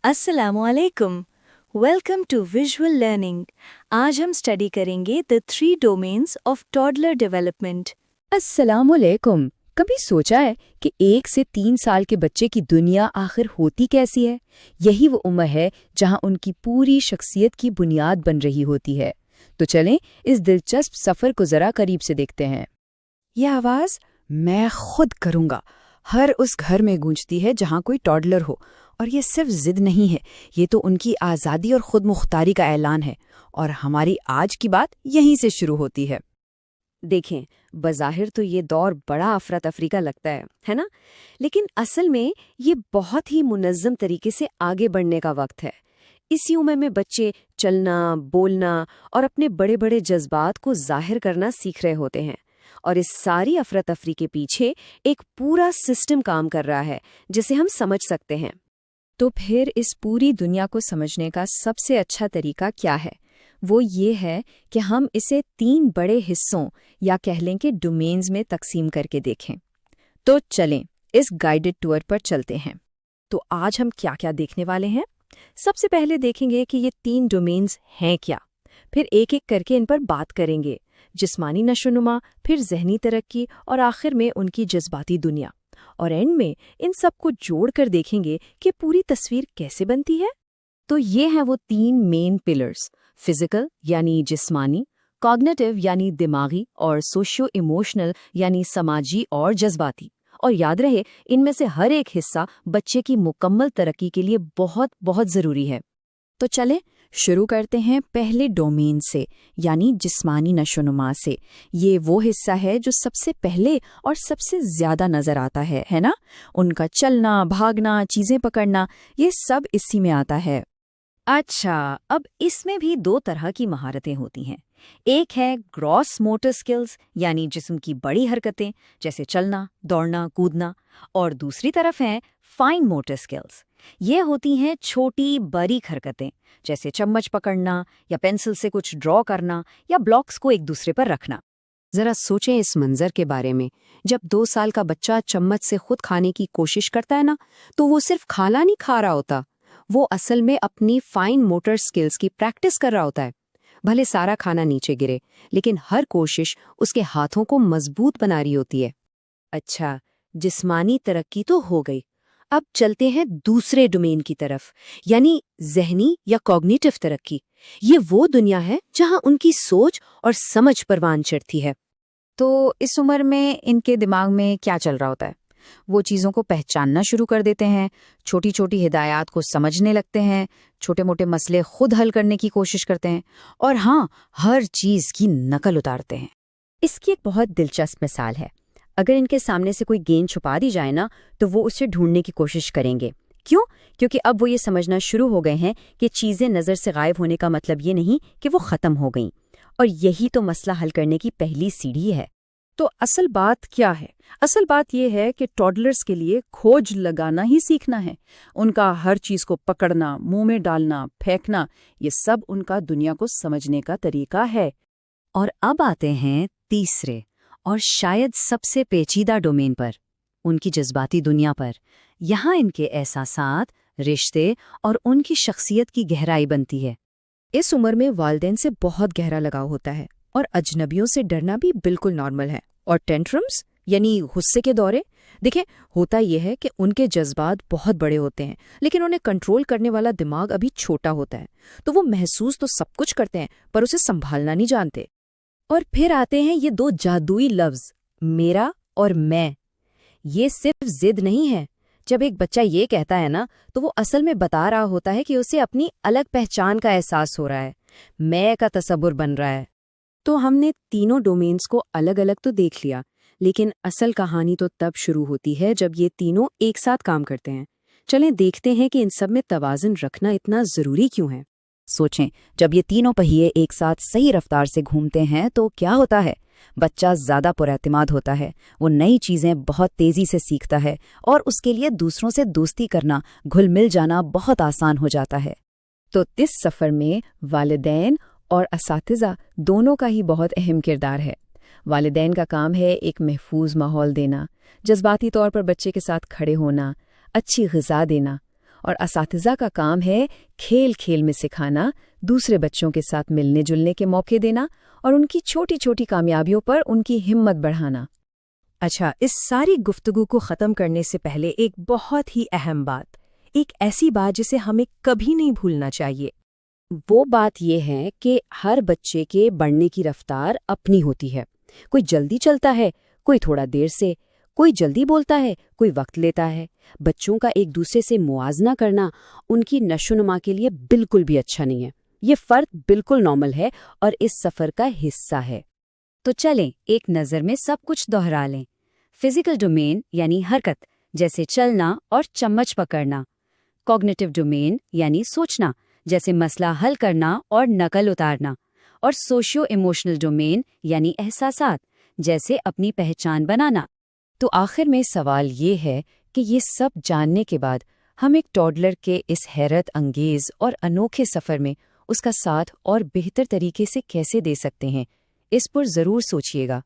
अस्सलाम वालेकुम। Welcome to visual learning. आज हम स्टडी करेंगे the 3 domains of toddler development. अस्सलामुअलैकुम। कभी सोचा है कि 1 से 3 साल के बच्चे की दुनिया आखिर होती कैसी है? यही वो उम्र है जहां उनकी पूरी शख्सियत की बुनियाद बन रही होती है। तो चलें इस दिलचस्प सफ़र को ज़रा करीब से देखते हैं। यह आवाज़ मैं खुद करूँगा हर उस घर में गूंजती है जहाँ कोई टॉडलर हो। और ये सिर्फ जिद नहीं है, ये तो उनकी आज़ादी और खुद मुख्तारी का ऐलान है। और हमारी आज की बात यहीं से शुरू होती है। देखें, बज़ाहिर तो ये दौर बड़ा अफरा तफरी का लगता है ना? लेकिन असल में ये बहुत ही मुनज़्ज़म तरीके से आगे बढ़ने का वक्त है। इसी उम्र में बच्चे चलना, बोलना और अपने बड़े बड़े जज्बात को जाहिर करना सीख रहे होते हैं। और इस सारी अफरा तफरी के पीछे एक पूरा सिस्टम काम कर रहा है जिसे हम समझ सकते हैं। तो फिर इस पूरी दुनिया को समझने का सबसे अच्छा तरीका क्या है? वो ये है कि हम इसे 3 बड़े हिस्सों या कह लें कि डोमेन्स में तकसीम करके देखें। तो चलें इस गाइडेड टूर पर चलते हैं। तो आज हम क्या क्या देखने वाले हैं? सबसे पहले देखेंगे कि ये 3 डोमेन्स हैं क्या। फिर एक एक करके इन पर बात करेंगे। जिस्मानी नशोनुमा, फिर जहनी तरक्की और आखिर में उनकी जज्बाती दुनिया। और एंड में इन सब को जोड़कर देखेंगे कि पूरी तस्वीर कैसे बनती है। तो ये हैं वो 3 मेन पिलर्स, फिजिकल यानी जिस्मानी, कॉग्निटिव यानी दिमागी और सोशियो इमोशनल यानी समाजी और जज्बाती। और याद रहे, इनमें से हर एक हिस्सा बच्चे की मुकम्मल तरक्की के लिए बहुत बहुत ज़रूरी है। तो चले शुरू करते हैं पहले डोमेन से, यानी जिस्मानी नशोनुमा से। ये वो हिस्सा है जो सबसे पहले और सबसे ज़्यादा नज़र आता है ना? उनका चलना, भागना, चीज़ें पकड़ना, ये सब इसी में आता है। अच्छा, अब इसमें भी 2 तरह की महारतें होती हैं। एक है ग्रॉस मोटर स्किल्स यानी जिस्म की बड़ी हरकतें जैसे चलना, दौड़ना, कूदना। और दूसरी तरफ हैं फाइन मोटर स्किल्स। ये होती हैं छोटी बारीक हरकतें जैसे चम्मच पकड़ना या पेंसिल से कुछ ड्रॉ करना या ब्लॉक्स को एक दूसरे पर रखना। जरा सोचें इस मंजर के बारे में। जब 2 साल का बच्चा चम्मच से खुद खाने की कोशिश करता है ना, तो वो सिर्फ खाना नहीं खा रहा होता, वो असल में अपनी फाइन मोटर स्किल्स की प्रैक्टिस कर रहा होता है। भले सारा खाना नीचे गिरे, लेकिन हर कोशिश उसके हाथों को मजबूत बना रही होती है। अच्छा, जिस्मानी तरक्की तो हो गई। अब चलते हैं दूसरे डोमेन की तरफ, यानी ज़हनी या कॉग्निटिव तरक्की। ये वो दुनिया है जहां उनकी सोच और समझ परवान चढ़ती है। तो इस उम्र में इनके दिमाग में क्या चल रहा होता है? वो चीज़ों को पहचानना शुरू कर देते हैं, छोटी छोटी हिदायत को समझने लगते हैं, छोटे मोटे मसले खुद हल करने की कोशिश करते हैं और हाँ, हर चीज़ की नकल उतारते हैं। इसकी एक बहुत दिलचस्प मिसाल है। अगर इनके सामने से कोई गेंद छुपा दी जाए ना, तो वो उसे ढूंढने की कोशिश करेंगे। क्यों? क्योंकि अब वो ये समझना शुरू हो गए हैं कि चीज़ें नज़र से गायब होने का मतलब ये नहीं कि वो ख़त्म हो गईं। और यही तो मसला हल करने की पहली सीढ़ी है। तो असल बात क्या है? असल बात यह है कि टॉडलर्स के लिए खोज लगाना ही सीखना है। उनका हर चीज़ को पकड़ना, मुंह में डालना, फेंकना, ये सब उनका दुनिया को समझने का तरीका है। और अब आते हैं तीसरे और शायद सबसे पेचीदा डोमेन पर, उनकी जज्बाती दुनिया पर। यहाँ इनके एहसासात, रिश्ते और उनकी शख्सियत की गहराई बनती है। इस उम्र में वालिदैन से बहुत गहरा लगाव होता है और अजनबियों से डरना भी बिल्कुल नॉर्मल है। और टेंट्रम्स यानी गुस्से के दौरे, देखें, होता यह है कि उनके जज्बात बहुत बड़े होते हैं, लेकिन उन्हें कंट्रोल करने वाला दिमाग अभी छोटा होता है। तो वो महसूस तो सब कुछ करते हैं पर उसे संभालना नहीं जानते। और फिर आते हैं ये 2 जादुई लफ्ज़, मेरा और मैं। ये सिर्फ जिद नहीं है। जब एक बच्चा ये कहता है ना, तो वो असल में बता रहा होता है कि उसे अपनी अलग पहचान का एहसास हो रहा है, मैं का तसव्वुर बन रहा है। तो हमने तीनों डोमेन्स को अलग अलग तो देख लिया, लेकिन असल कहानी तो तब शुरू होती है जब ये तीनों एक साथ काम करते हैं। चलें देखते हैं कि इन सब में तवाज़ुन रखना इतना ज़रूरी क्यों है। सोचें, जब ये तीनों पहिए एक साथ सही रफ्तार से घूमते हैं तो क्या होता है? बच्चा ज़्यादा पुरएतिमाद होता है, वो नई चीज़ें बहुत तेज़ी से सीखता है और उसके लिए दूसरों से दोस्ती करना, घुल मिल जाना बहुत आसान हो जाता है। तो इस सफ़र में वालिदैन और असातिज़ा दोनों का ही बहुत अहम किरदार है। वालिदैन का काम है एक महफूज माहौल देना, जज्बाती तौर पर बच्चे के साथ खड़े होना, अच्छी ग़िज़ा देना। اور اساتذہ کا کام ہے کھیل کھیل میں سکھانا، دوسرے بچوں کے ساتھ ملنے جلنے کے موقع دینا اور ان کی چھوٹی چھوٹی کامیابیوں پر ان کی ہمت بڑھانا۔ اچھا، اس ساری گفتگو کو ختم کرنے سے پہلے ایک بہت ہی اہم بات، ایک ایسی بات جسے ہمیں کبھی نہیں بھولنا چاہیے۔ وہ بات یہ ہے کہ ہر بچے کے بڑھنے کی رفتار اپنی ہوتی ہے۔ کوئی جلدی چلتا ہے، کوئی تھوڑا دیر سے، کوئی جلدی بولتا ہے، کوئی وقت لیتا ہے۔ بچوں کا ایک دوسرے سے موازنہ کرنا ان کی نشوونما کے لیے بالکل بھی اچھا نہیں ہے۔ یہ فرق بالکل نارمل ہے اور اس سفر کا حصہ ہے۔ تو چلیں ایک نظر میں سب کچھ دہرا لیں۔ فزیکل ڈومین یعنی حرکت جیسے چلنا اور چمچ پکڑنا، کوگنیٹو ڈومین یعنی سوچنا جیسے مسئلہ حل کرنا اور نقل اتارنا، اور سوشیو ایموشنل ڈومین یعنی احساسات جیسے اپنی پہچان بنانا۔ تو آخر میں سوال یہ ہے کہ یہ سب جاننے کے بعد ہم ایک ٹوڈلر کے اس حیرت انگیز اور انوکھے سفر میں اس کا ساتھ اور بہتر طریقے سے کیسے دے سکتے ہیں؟ اس پر ضرور سوچئے گا۔